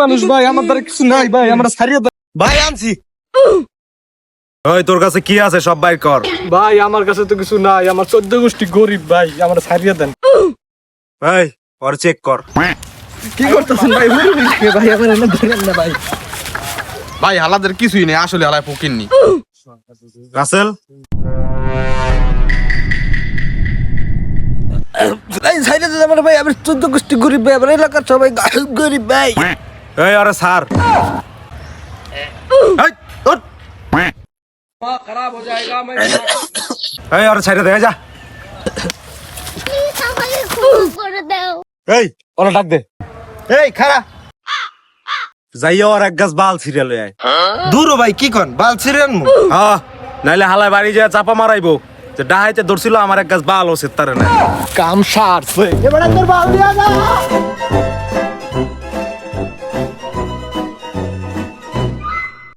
মানুষ ভাই, আমার দ্বারা কিছু নাই ভাই, আমরা ছাড়িয়ে দেন ভাই আনছি। ওই তোর কাছে কি আছে সব বাইর কর। ভাই। আমার কাছে তো কিছু নাই, আমার 14 গোষ্ঠী গরিব ভাই, আমরা ছাড়িয়ে দেন। ভাই ওর চেক কর। কি করতেছেন ভাই? ভাই আমার এনে ধরেন না ভাই। ভাই হালাদের কিছুই নেই, আসলে হালায় ফকিরনি। রাসেল ভাই ছাড়িয়ে দেন আমার ভাই, আমরা 14 গোষ্ঠী গরিব ভাই, আমার এলাকার সবাই গরিব ভাই। এই আরে স্যার এই আরে ছাইড়ে দে যা। আমাকে ক্ষমা করে দাও। এই ওরা ডাক দে। এই খারা যাইয়া আর এক গাছ বাল ছিড়ে লই আয়। দূর ভাই কি কন, বাল ছিড়ে আনমু। হ্যাঁ নাইলে হালায় বাড়ি যায় চাপা মারাইবো যে ডাহাইতে ধরছিল আমার এক গাছ বাল ও সেতারে না। কাম সারছে। এবারে তোর বাল দিয়া যা।